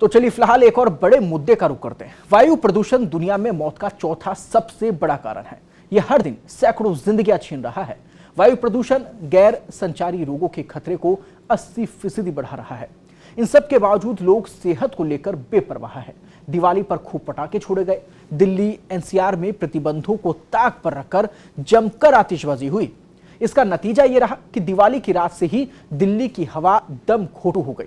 तो चलिए फिलहाल एक और बड़े मुद्दे का रुख करते हैं। वायु प्रदूषण दुनिया में मौत का चौथा सबसे बड़ा कारण है। यह हर दिन सैकड़ों जिंदगियां छीन रहा है। वायु प्रदूषण गैर संचारी रोगों के खतरे को 80% बढ़ा रहा है। इन सब के बावजूद लोग सेहत को लेकर बेपरवाह है। दिवाली पर खूब पटाखे छोड़े गए। दिल्ली एनसीआर में प्रतिबंधों को ताक पर रखकर जमकर आतिशबाजी हुई। इसका नतीजा यह रहा कि दिवाली की रात से ही दिल्ली की हवा दम घोटू हो गई।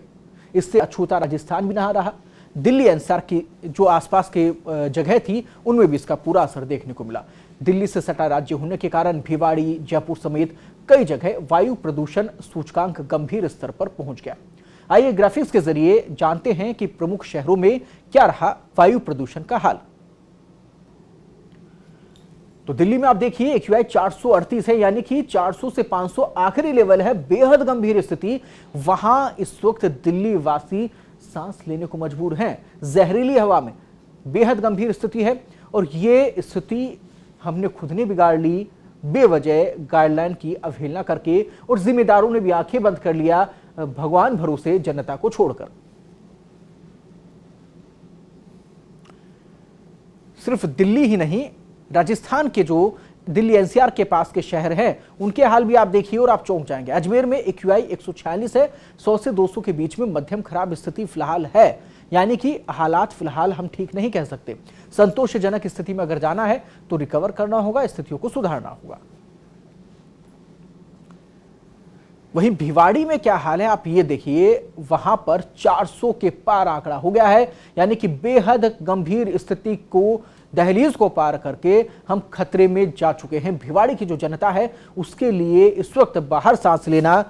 इससे अछूता राजस्थान भी नहा रहा। दिल्ली एनसीआर की जो आसपास के जगह थी उनमें भी इसका पूरा असर देखने को मिला। दिल्ली से सटा राज्य होने के कारण भिवाड़ी, जयपुर समेत कई जगह वायु प्रदूषण सूचकांक गंभीर स्तर पर पहुंच गया। आइए ग्राफिक्स के जरिए जानते हैं कि प्रमुख शहरों में क्या रहा वायु प्रदूषण का हाल। तो दिल्ली में आप देखिए AQI 438 है, यानी कि 400 से 500 आखिरी लेवल है। बेहद गंभीर स्थिति। वहां इस वक्त दिल्ली वासी सांस लेने को मजबूर हैं। जहरीली हवा में बेहद गंभीर स्थिति है और ये स्थिति हमने खुद ने बिगाड़ ली, बेवजह गाइडलाइन की अवहेलना करके, और जिम्मेदारों ने भी आंखें बंद कर लिया भगवान भरोसे जनता को छोड़कर। सिर्फ दिल्ली ही नहीं, राजस्थान के जो दिल्ली एनसीआर के पास के शहर हैं उनके हाल भी आप देखिए और आप चौंक जाएंगे। अजमेर में AQI 146 है। 100 से 200 के बीच में मध्यम खराब स्थिति फिलहाल है, यानी कि हालात फिलहाल हम ठीक नहीं कह सकते। संतोषजनक स्थिति में अगर जाना है तो रिकवर करना होगा, स्थितियों को सुधारना होगा। वहीं भिवाड़ी में क्या हाल है आप ये देखिए। वहां पर 400 के पार आंकड़ा हो गया है, यानी कि बेहद गंभीर स्थिति को, दहलीज को पार करके हम खतरे में जा चुके हैं। भिवाड़ी की जो जनता है उसके लिए इस वक्त बाहर सांस लेना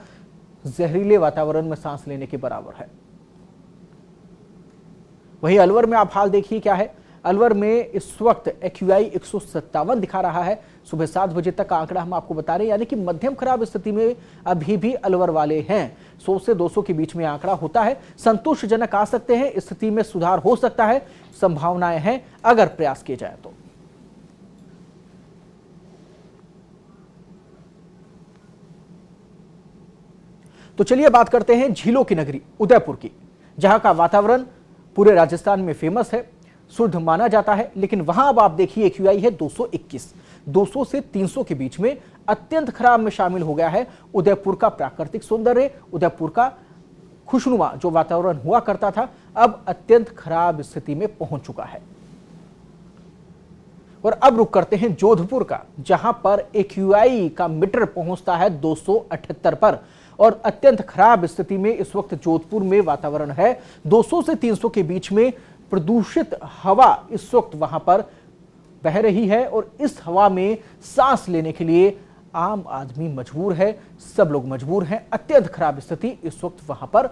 जहरीले वातावरण में सांस लेने के बराबर है। वहीं अलवर में आप हाल देखिए क्या है। अलवर में इस वक्त AQI 157 दिखा रहा है। सुबह 7 बजे तक का आंकड़ा हम आपको बता रहे हैं, यानी कि मध्यम खराब स्थिति में अभी भी अलवर वाले हैं। 100 से 200 के बीच में आंकड़ा होता है। संतोषजनक आ सकते हैं, स्थिति में सुधार हो सकता है, संभावनाएं हैं अगर प्रयास किए जाए तो। चलिए बात करते हैं झीलों की नगरी उदयपुर की, जहां का वातावरण पूरे राजस्थान में फेमस है, शुद्ध माना जाता है। लेकिन वहां अब आप देखिए AQI है 221। 200 से 300 के बीच में अत्यंत खराब में शामिल हो गया है। उदयपुर का प्राकृतिक सौंदर्य, उदयपुर का खुशनुमा जो वातावरण हुआ करता था, अब अत्यंत खराब स्थिति में पहुंच चुका है। और अब रुक करते हैं जोधपुर का, जहां पर AQI का मीटर पहुंचता है 278 पर, और अत्यंत खराब स्थिति में इस वक्त जोधपुर में वातावरण है। 200 से 300 के बीच में प्रदूषित हवा इस वक्त वहां पर बह रही है, और इस हवा में सांस लेने के लिए आम आदमी मजबूर है, सब लोग मजबूर हैं। अत्यंत खराब स्थिति इस वक्त वहां पर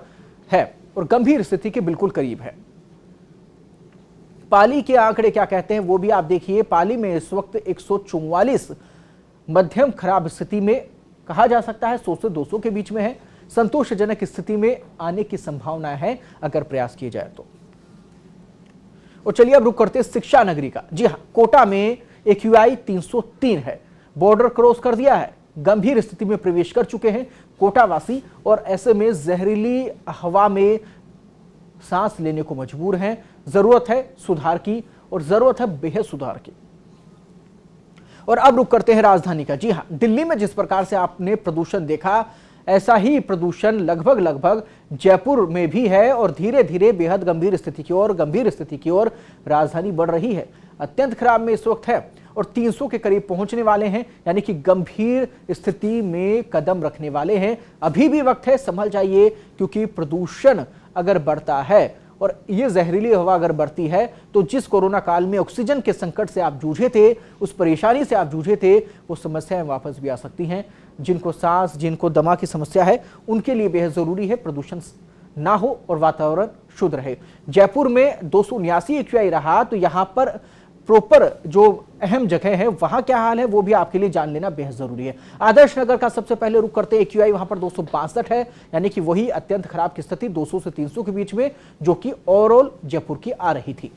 है और गंभीर स्थिति के बिल्कुल करीब है। पाली के आंकड़े क्या कहते हैं वो भी आप देखिए। पाली में इस वक्त 144 मध्यम खराब स्थिति में कहा जा सकता है, 100 से 200 के बीच में है। संतोषजनक स्थिति में आने की संभावना है अगर प्रयास किए जाए तो। और चलिए अब रुक करते हैं शिक्षा नगरी का। जी हां, कोटा में AQI 303 है। बॉर्डर क्रॉस कर दिया है, गंभीर स्थिति में प्रवेश कर चुके हैं कोटा वासी, और ऐसे में जहरीली हवा में सांस लेने को मजबूर हैं। जरूरत है सुधार की, और जरूरत है बेहद सुधार की। और अब रुक करते हैं राजधानी का। जी हां, दिल्ली में जिस प्रकार से आपने प्रदूषण देखा, ऐसा ही प्रदूषण लगभग जयपुर में भी है, और धीरे धीरे बेहद गंभीर स्थिति की ओर राजधानी बढ़ रही है। अत्यंत खराब में इस वक्त है और 300 के करीब पहुंचने वाले हैं, यानी कि गंभीर स्थिति में कदम रखने वाले हैं। अभी भी वक्त है, संभल जाइए, क्योंकि प्रदूषण अगर बढ़ता है और ये जहरीली हवा अगर बढ़ती है तो जिस कोरोना काल में ऑक्सीजन के संकट से आप जूझे थे, उस परेशानी से आप जूझे थे, वो समस्याएं वापस भी आ सकती हैं। जिनको सांस, जिनको दमा की समस्या है, उनके लिए बेहद जरूरी है प्रदूषण ना हो और वातावरण शुद्ध रहे। जयपुर में 279 AQI रहा, तो यहाँ पर प्रॉपर जो अहम जगह है वहां क्या हाल है वो भी आपके लिए जान लेना बेहद जरूरी है। आदर्श नगर का सबसे पहले रुक करते हैं। AQI वहां पर 262 है, यानी कि वही अत्यंत खराब की स्थिति 200 से 300 के बीच में, जो कि ओवरऑल जयपुर की आ रही थी।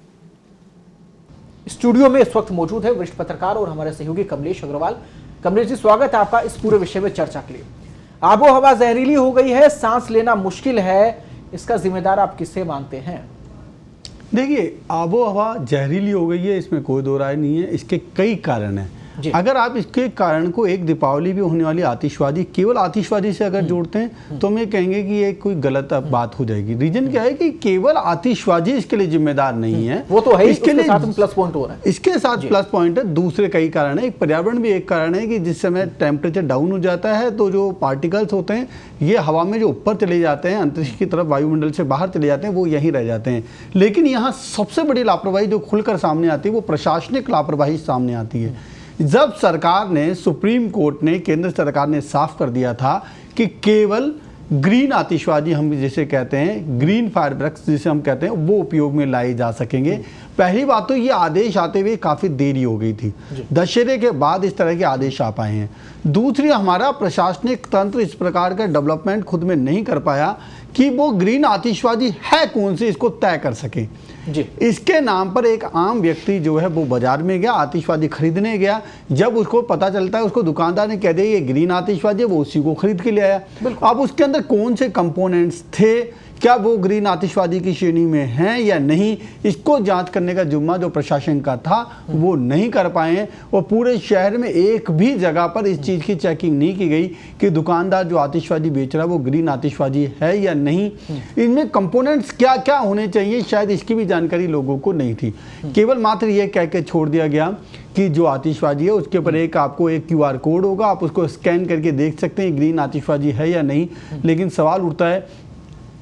स्टूडियो में इस वक्त मौजूद है वरिष्ठ पत्रकार और हमारे सहयोगी कमलेश अग्रवाल। कमलेश जी, स्वागत है आपका इस पूरे विषय में चर्चा के लिए। आबो हवा जहरीली हो गई है, सांस लेना मुश्किल है, इसका जिम्मेदार आप किसे मानते हैं? देखिए, आबो हवा जहरीली हो गई है, इसमें कोई दो राय नहीं है। इसके कई कारण हैं। अगर आप इसके कारण को एक दीपावली भी होने वाली आतिशबाजी, केवल आतिशबाजी से अगर जोड़ते हैं तो हम ये कहेंगे कि ये कोई गलत बात हो जाएगी। रीजन क्या है कि केवल आतिशबाजी इसके लिए जिम्मेदार नहीं है, वो तो है, इसके लिए साथ प्लस पॉइंट हो रहा है। इसके साथ प्लस पॉइंट है, दूसरे कई कारण है। एक पर्यावरण भी एक कारण है कि जिस समय टेम्परेचर डाउन हो जाता है तो जो पार्टिकल्स होते हैं ये हवा में जो ऊपर चले जाते हैं, अंतरिक्ष की तरफ वायुमंडल से बाहर चले जाते हैं, वो यहीं रह जाते हैं। लेकिन यहाँ सबसे बड़ी लापरवाही जो खुलकर सामने आती है वो प्रशासनिक लापरवाही सामने आती है। जब सरकार ने, सुप्रीम कोर्ट ने, केंद्र सरकार ने साफ कर दिया था कि केवल ग्रीन आतिशबाजी, हम जिसे कहते हैं ग्रीन फायरवर्क्स जिसे हम कहते हैं, वो उपयोग में लाए जा सकेंगे। पहली बात तो ये आदेश आते हुए काफ़ी देरी हो गई थी, दशहरे के बाद इस तरह के आदेश आ पाए हैं। दूसरी, हमारा प्रशासनिक तंत्र इस प्रकार का डेवलपमेंट खुद में नहीं कर पाया कि वो ग्रीन आतिशबाजी है कौन सी, इसको तय कर सके। इसके नाम पर एक आम व्यक्ति जो है वो बाजार में गया, आतिशबाजी खरीदने गया। जब उसको पता चलता है, उसको दुकानदार ने कह दिया ये ग्रीन आतिशबाजी है, वो उसी को खरीद के ले आया। अब उसके अंदर कौन से कंपोनेंट्स थे, क्या वो ग्रीन आतिशबाजी की श्रेणी में हैं या नहीं, इसको जांच करने का जिम्मा जो प्रशासन का था वो नहीं कर पाए। और पूरे शहर में एक भी जगह पर इस चीज़ की चेकिंग नहीं की गई कि दुकानदार जो आतिशबाजी बेच रहा है वो ग्रीन आतिशबाजी है या नहीं, इनमें कंपोनेंट्स क्या क्या होने चाहिए, शायद इसकी भी जानकारी लोगों को नहीं थी। केवल मात्र ये कह के छोड़ दिया गया कि जो आतिशबाजी है उसके ऊपर आपको एक QR कोड होगा, आप उसको स्कैन करके देख सकते हैं ग्रीन आतिशबाजी है या नहीं। लेकिन सवाल उठता है,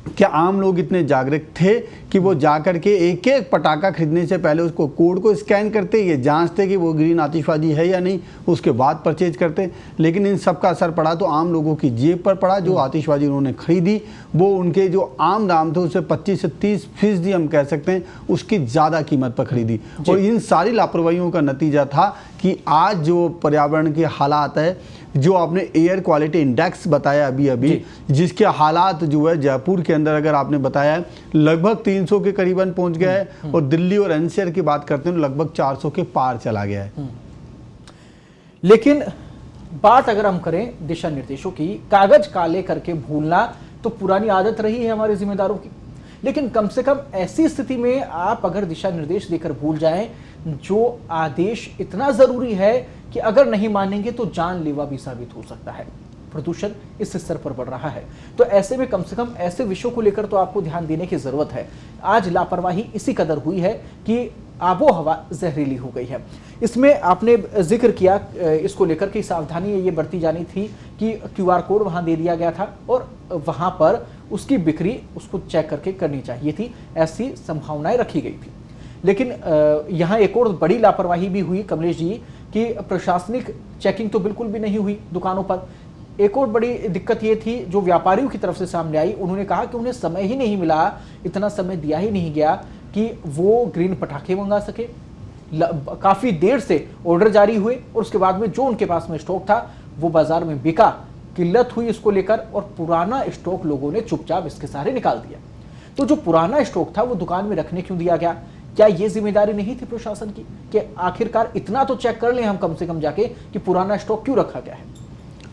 क्या आम लोग इतने जागरूक थे कि वो जाकर के एक एक पटाखा खरीदने से पहले उसको कोड को स्कैन करते, ये जांचते कि वो ग्रीन आतिशबाजी है या नहीं, उसके बाद परचेज करते? लेकिन इन सब का असर पड़ा तो आम लोगों की जेब पर पड़ा। जो आतिशबाजी उन्होंने खरीदी वो उनके जो आम दाम थे उससे 25 से 30% हम कह सकते हैं उसकी ज़्यादा कीमत पर खरीदी। और इन सारी लापरवाहियों का नतीजा था कि आज जो पर्यावरण के हालात है, जो आपने एयर क्वालिटी इंडेक्स बताया अभी जिसके हालात जो है जयपुर के अंदर अगर आपने बताया लगभग 300 के करीबन पहुंच गया है, और दिल्ली और NCR की बात करते हैं तो लगभग 400 के पार चला गया है। लेकिन बात अगर हम करें दिशा निर्देशों की, कागज काले करके भूलना तो पुरानी आदत रही है हमारे जिम्मेदारों की। लेकिन कम से कम ऐसी स्थिति में आप अगर दिशा निर्देश देकर भूल जाएं, जो आदेश इतना जरूरी है कि अगर नहीं मानेंगे तो जानलेवा भी साबित हो सकता है। प्रदूषण इस स्तर पर बढ़ रहा है, तो ऐसे में कम से कम ऐसे विषयों को लेकर तो आपको ध्यान देने की जरूरत है। आज लापरवाही इसी कदर हुई है कि आबो हवा जहरीली हो गई है। इसमें आपने जिक्र किया इसको लेकर के सावधानी ये बरती जानी थी कि QR कोड वहां दे दिया गया था और वहां पर उसकी बिक्री उसको चेक करके करनी चाहिए थी, ऐसी संभावनाएं रखी गई थी। लेकिन यहाँ एक और बड़ी लापरवाही भी हुई कमलेश जी कि प्रशासनिक चेकिंग तो बिल्कुल भी नहीं हुई दुकानों पर। एक और बड़ी दिक्कत ये थी जो व्यापारियों की तरफ से सामने आई, उन्होंने कहा कि उन्हें समय ही नहीं मिला, इतना समय दिया ही नहीं गया कि वो ग्रीन पटाखे मंगा सके। काफी देर से ऑर्डर जारी हुए और उसके बाद में जो उनके पास में स्टॉक था वो बाजार में बिका, किल्लत हुई इसको लेकर और पुराना स्टॉक लोगों ने चुपचाप इसके सहारे निकाल दिया। तो जो पुराना स्टॉक था वो दुकान में रखने क्यों दिया गया? क्या ये जिम्मेदारी नहीं थी प्रशासन की कि आखिरकार इतना तो चेक कर लें हम कम से कम जाके कि पुराना स्टॉक क्यों रखा गया है?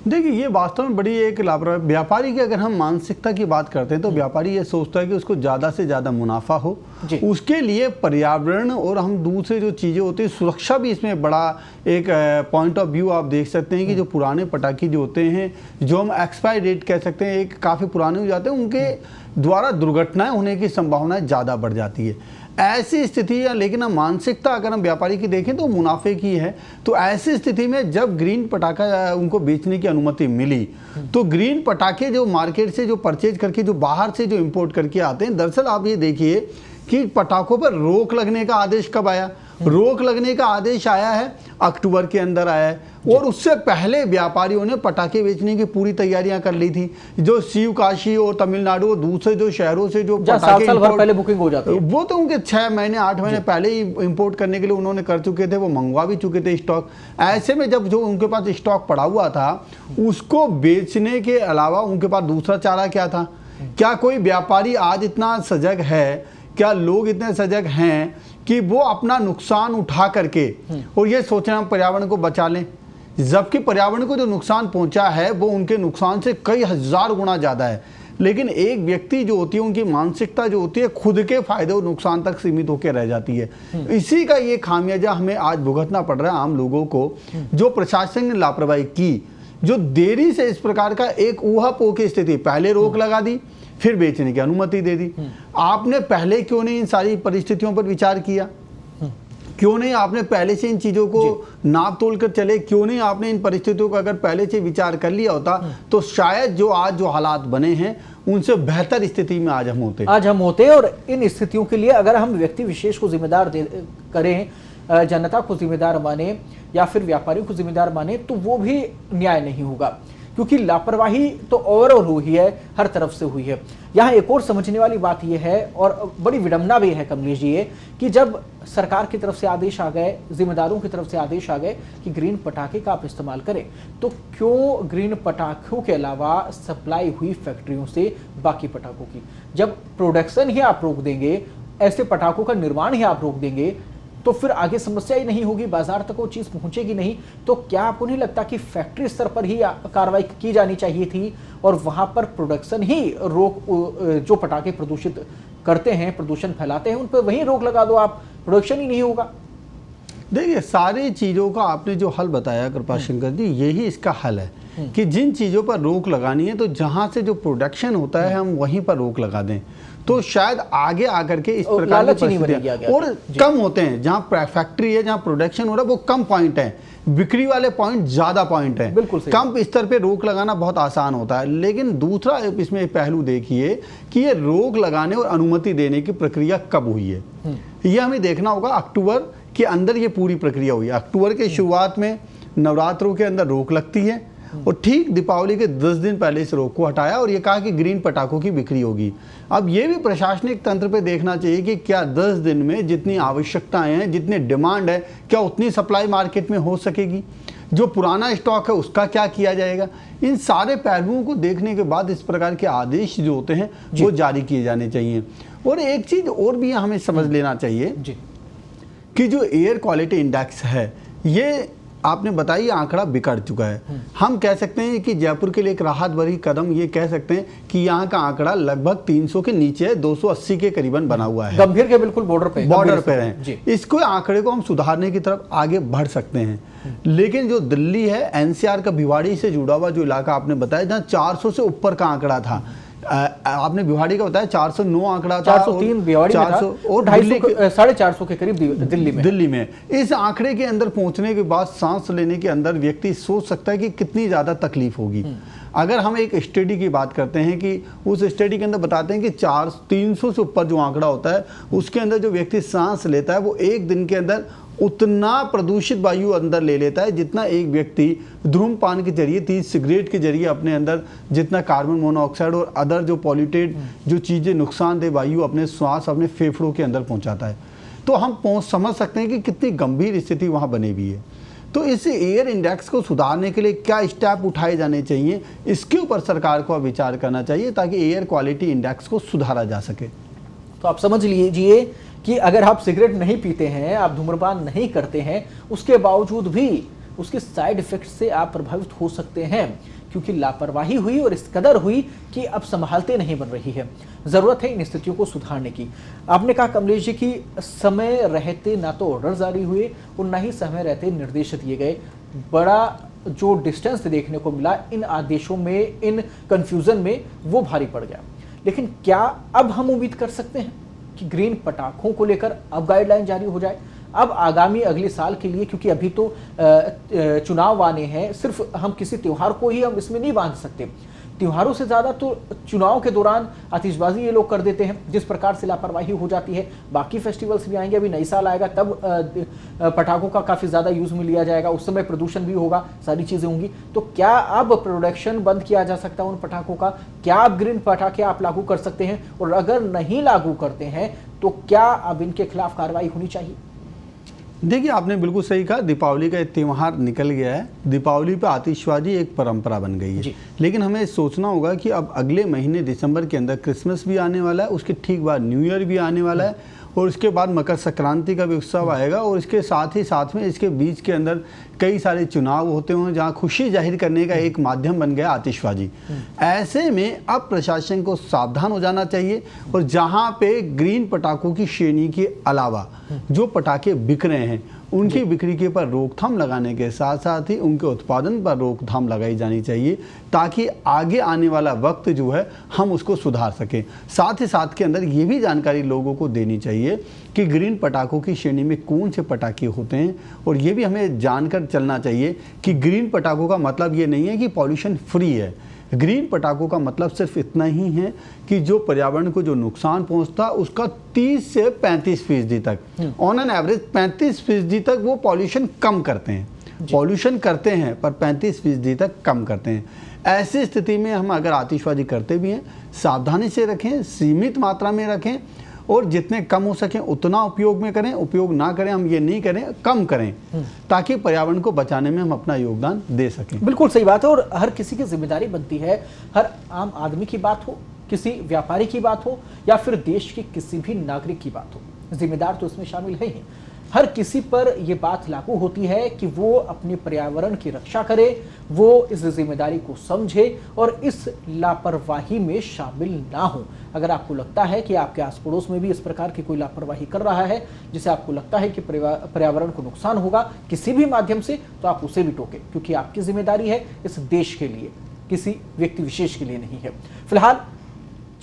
देखिए, ये वास्तव में बड़ी एक लापरवाही। व्यापारी की अगर हम मानसिकता की बात करते हैं तो व्यापारी ये सोचता है कि उसको ज़्यादा से ज़्यादा मुनाफा हो, उसके लिए पर्यावरण और हम दूसरे जो चीज़ें होती है सुरक्षा भी इसमें बड़ा एक पॉइंट ऑफ व्यू आप देख सकते हैं कि जो पुराने पटाखे जो होते हैं, जो हम एक्सपायरी डेट कह सकते हैं, एक काफ़ी पुराने हो जाते हैं, उनके द्वारा दुर्घटनाएं होने की संभावनाएं ज़्यादा बढ़ जाती है। ऐसी स्थिति है, लेकिन हम मानसिकता अगर हम व्यापारी की देखें तो मुनाफे की है। तो ऐसी स्थिति में जब ग्रीन पटाखा उनको बेचने की अनुमति मिली तो ग्रीन पटाखे जो मार्केट से जो परचेज करके जो बाहर से जो इंपोर्ट करके आते हैं, दरअसल आप ये देखिए कि पटाखों पर रोक लगने का आदेश कब आया? रोक लगने का आदेश आया है अक्टूबर के अंदर आया है, और उससे पहले व्यापारियों ने पटाखे बेचने की पूरी तैयारियां कर ली थी। जो शिवकाशी और तमिलनाडु और दूसरे जो शहरों से जो पटाखे साल भर पहले बुकिंग हो जाती है, वो तो उनके 6 महीने 8 महीने पहले ही इंपोर्ट करने के लिए उन्होंने कर चुके थे, वो मंगवा भी चुके थे स्टॉक। ऐसे में जब जो उनके पास स्टॉक पड़ा हुआ था उसको बेचने के अलावा उनके पास दूसरा चारा क्या था? क्या कोई व्यापारी आज इतना सजग है, क्या लोग इतने सजग हैं कि वो अपना नुकसान उठा करके और ये सोचना हम पर्यावरण को बचा लें, जबकि पर्यावरण को जो नुकसान पहुंचा है वो उनके नुकसान से कई हजार गुना ज़्यादा है। लेकिन एक व्यक्ति जो होती है उनकी मानसिकता जो होती है खुद के फायदे और नुकसान तक सीमित होकर रह जाती है। इसी का ये खामियाजा हमें आज भुगतना पड़ रहा है आम लोगों को, जो प्रशासन ने लापरवाही की, जो देरी से इस प्रकार का एक ऊहापोह की स्थिति, पहले रोक लगा दी फिर बेचने की अनुमति दे दी। आपने पहले क्यों नहीं इन सारी परिस्थितियों पर विचार किया? क्यों नहीं आपने पहले से इन चीजों को नाप तोल कर चले? क्यों नहीं आपने इन परिस्थितियों का अगर पहले से विचार कर लिया होता तो शायद जो आज जो हालात बने हैं उनसे बेहतर स्थिति में आज हम होते। और इन स्थितियों के लिए अगर हम व्यक्ति विशेष को जिम्मेदार करें, जनता को जिम्मेदार माने या फिर व्यापारियों को जिम्मेदार माने, तो वो भी न्याय नहीं होगा, क्योंकि लापरवाही तो ओवरऑल हुई है, हर तरफ से हुई है। यहाँ एक और समझने वाली बात यह है और बड़ी विडंबना भी है कमलेश जी ये, कि जब सरकार की तरफ से आदेश आ गए, जिम्मेदारों की तरफ से आदेश आ गए कि ग्रीन पटाखे का आप इस्तेमाल करें, तो क्यों ग्रीन पटाखों के अलावा सप्लाई हुई फैक्ट्रियों से बाकी पटाखों की? जब प्रोडक्शन ही आप रोक देंगे, ऐसे पटाखों का निर्माण ही आप रोक देंगे, तो फिर आगे समस्या ही नहीं होगी, बाजार तक वो चीज़ पहुंचेगी नहीं। तो क्या आपको नहीं लगता कि फैक्ट्री स्तर पर ही कार्रवाई की जानी चाहिए थी और वहां पर प्रोडक्शन ही रोक, जो पटाखे प्रदूषित करते हैं, प्रदूषण फैलाते हैं, उन पर वहीं रोक लगा दो आप, प्रोडक्शन ही नहीं होगा। देखिए, सारी चीज़ों का आपने जो हल बताया कृपाशंकर जी, यही इसका हल है कि जिन चीज़ों पर रोक लगानी है तो जहां से जो प्रोडक्शन होता है हम वहीं पर रोक लगा दें, तो शायद आगे आकर के इस प्रकार की परिस्थितियां और कम होते हैं। जहां फैक्ट्री है, जहां प्रोडक्शन हो रहा है, वो कम पॉइंट है, बिक्री वाले पॉइंट ज्यादा पॉइंट है। कम स्तर पे रोक लगाना बहुत आसान होता है। लेकिन दूसरा इसमें पहलू देखिए कि ये रोक लगाने और अनुमति देने की प्रक्रिया कब हुई है, ये हमें देखना होगा। अक्टूबर के अंदर ये पूरी प्रक्रिया हुई है। अक्टूबर के शुरुआत में नवरात्रों के अंदर रोक लगती है और ठीक दीपावली के 10 दिन पहले इस रोक को हटाया और ये कहा कि ग्रीन पटाखों की बिक्री होगी। अब ये भी प्रशासनिक तंत्र पे देखना चाहिए कि क्या 10 दिन में जितनी आवश्यकताएं हैं, जितनी डिमांड है, क्या उतनी सप्लाई मार्केट में हो सकेगी? जो पुराना स्टॉक है उसका क्या किया जाएगा? इन सारे पहलुओं को देखने के बाद इस प्रकार के आदेश जो होते हैं वो जारी किए जाने चाहिए। और एक चीज और भी हमें समझ लेना चाहिए कि जो एयर क्वालिटी इंडेक्स है, ये आपने बताई आंकड़ा बिगड़ चुका है। हम कह सकते हैं कि जयपुर के लिए एक राहत भरी कदम ये कह सकते हैं कि यहाँ का आंकड़ा लगभग 300 के नीचे है, 280 के करीबन बना हुआ है। गंभीर के बिल्कुल बॉर्डर पे है। इसको आंकड़े को हम सुधारने की तरफ आगे बढ़ सकते हैं। लेकिन जो दिल्ली है, एनसीआर का भिवाड़ी से जुड़ा हुआ जो इलाका आपने बताया, जहाँ 400 से ऊपर का आंकड़ा था, आपने भिवाड़ी का बताया 409 आंकड़ा था, 403 भिवाड़ी में था और 450 के करीब दिल्ली में। इस आंकड़े के अंदर पहुंचने के बाद सांस लेने के अंदर व्यक्ति सोच सकता है कि कितनी ज्यादा तकलीफ होगी। अगर हम एक स्टडी की बात करते हैं कि उस स्टडी के अंदर बताते हैं कि 300 से ऊपर जो आंकड़ा होता है उसके अंदर जो व्यक्ति सांस लेता है वो एक दिन के अंदर उतना प्रदूषित वायु अंदर ले लेता है जितना एक व्यक्ति धूम्रपान के जरिए, 30 सिगरेट के जरिए अपने अंदर जितना कार्बन मोनोऑक्साइड और अदर जो पॉल्यूटेड जो चीज़ें नुकसानदेह वायु अपने श्वास, अपने फेफड़ों के अंदर पहुंचाता है। तो हम समझ सकते हैं कि कितनी गंभीर स्थिति वहाँ बनी हुई है। तो इस एयर इंडेक्स को सुधारने के लिए क्या स्टेप उठाए जाने चाहिए, इसके ऊपर सरकार को विचार करना चाहिए ताकि एयर क्वालिटी इंडेक्स को सुधारा जा सके। तो आप समझ लीजिए कि अगर आप सिगरेट नहीं पीते हैं, आप धूम्रपान नहीं करते हैं, उसके बावजूद भी उसके साइड इफेक्ट से आप प्रभावित हो सकते हैं, क्योंकि लापरवाही हुई और इस कदर हुई कि अब संभालते नहीं बन रही है। जरूरत है इन स्थितियों को सुधारने की। आपने कहा कमलेश जी कि समय रहते ना तो ऑर्डर जारी हुए और ना ही समय रहते निर्देश दिए गए। बड़ा जो डिस्टेंस देखने को मिला इन आदेशों में, इन कंफ्यूजन में, वो भारी पड़ गया। लेकिन क्या अब हम उम्मीद कर सकते हैं कि ग्रीन पटाखों को लेकर अब गाइडलाइन जारी हो जाए? अब आगामी अगले साल के लिए, क्योंकि अभी तो चुनाव आने हैं, सिर्फ हम किसी त्योहार को ही हम इसमें नहीं बांध सकते। त्योहारों से ज़्यादा तो चुनाव के दौरान आतिशबाजी ये लोग कर देते हैं, जिस प्रकार से लापरवाही हो जाती है। बाकी फेस्टिवल्स भी आएंगे, अभी नई साल आएगा तब पटाखों का काफ़ी ज़्यादा यूज़ में लिया जाएगा, उस समय प्रदूषण भी होगा, सारी चीज़ें होंगी। तो क्या अब प्रोडक्शन बंद किया जा सकता है उन पटाखों का? क्या अब ग्रीन पटाखे आप लागू कर सकते हैं? और अगर नहीं लागू करते हैं तो क्या अब इनके खिलाफ कार्रवाई होनी चाहिए? देखिए, आपने बिल्कुल सही कहा। दीपावली का एक त्यौहार निकल गया है। दीपावली पे आतिशबाजी एक परंपरा बन गई है। लेकिन हमें सोचना होगा कि अब अगले महीने दिसंबर के अंदर क्रिसमस भी आने वाला है, उसके ठीक बाद न्यू ईयर भी आने वाला है और उसके बाद मकर संक्रांति का भी उत्सव आएगा, और इसके साथ में इसके बीच के अंदर कई सारे चुनाव होते हैं जहाँ खुशी जाहिर करने का एक माध्यम बन गया आतिशबाजी। ऐसे में अब प्रशासन को सावधान हो जाना चाहिए, और जहाँ पे ग्रीन पटाखों की श्रेणी के अलावा जो पटाखे बिक रहे हैं उनकी बिक्री के पर रोकथाम लगाने के साथ साथ ही उनके उत्पादन पर रोकथाम लगाई जानी चाहिए, ताकि आगे आने वाला वक्त जो है हम उसको सुधार सकें। साथ ही साथ के अंदर ये भी जानकारी लोगों को देनी चाहिए कि ग्रीन पटाखों की श्रेणी में कौन से पटाखे होते हैं, और ये भी हमें जानकर चलना चाहिए कि ग्रीन पटाखों का मतलब ये नहीं है कि पॉल्यूशन फ्री है। ग्रीन पटाखों का मतलब सिर्फ इतना ही है कि जो पर्यावरण को जो नुकसान पहुंचता उसका 30 से 35% तक, ऑन एन एवरेज 35% तक वो पॉल्यूशन कम करते हैं। पॉल्यूशन करते हैं पर 35% तक कम करते हैं। ऐसी स्थिति में हम अगर आतिशबाजी करते भी हैं, सावधानी से रखें, सीमित मात्रा में रखें, और जितने कम हो सके उतना उपयोग में करें। उपयोग ना करें, हम ये नहीं करें, कम करें, ताकि पर्यावरण को बचाने में हम अपना योगदान दे सकें। बिल्कुल सही बात है, और हर किसी की जिम्मेदारी बनती है। हर आम आदमी की बात हो, किसी व्यापारी की बात हो, या फिर देश के किसी भी नागरिक की बात हो, जिम्मेदार तो इसमें शामिल है ही। हर किसी पर यह बात लागू होती है कि वो अपने पर्यावरण की रक्षा करे, वो इस जिम्मेदारी को समझे और इस लापरवाही में शामिल ना हो। अगर आपको लगता है कि आपके आस पड़ोस में भी इस प्रकार की कोई लापरवाही कर रहा है, जिसे आपको लगता है कि पर्यावरण को नुकसान होगा किसी भी माध्यम से, तो आप उसे भी टोकें, क्योंकि आपकी जिम्मेदारी है इस देश के लिए, किसी व्यक्ति विशेष के लिए नहीं है। फिलहाल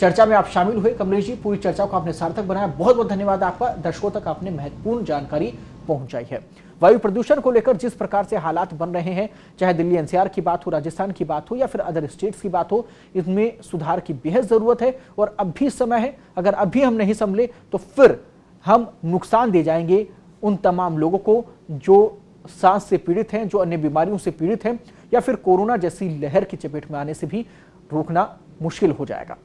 चर्चा में आप शामिल हुए कमलेश जी, पूरी चर्चा को आपने सार्थक बनाया, बहुत बहुत धन्यवाद आपका। दर्शकों तक आपने महत्वपूर्ण जानकारी पहुंचाई है। वायु प्रदूषण को लेकर जिस प्रकार से हालात बन रहे हैं, चाहे दिल्ली एनसीआर की बात हो, राजस्थान की बात हो, या फिर अदर स्टेट्स की बात हो, इसमें सुधार की बेहद जरूरत है, और अब भी समय है। अगर अभी हम नहीं संभले तो फिर हम नुकसान दे जाएंगे उन तमाम लोगों को जो सांस से पीड़ित हैं, जो अन्य बीमारियों से पीड़ित हैं, या फिर कोरोना जैसी लहर की चपेट में आने से भी रोकना मुश्किल हो जाएगा।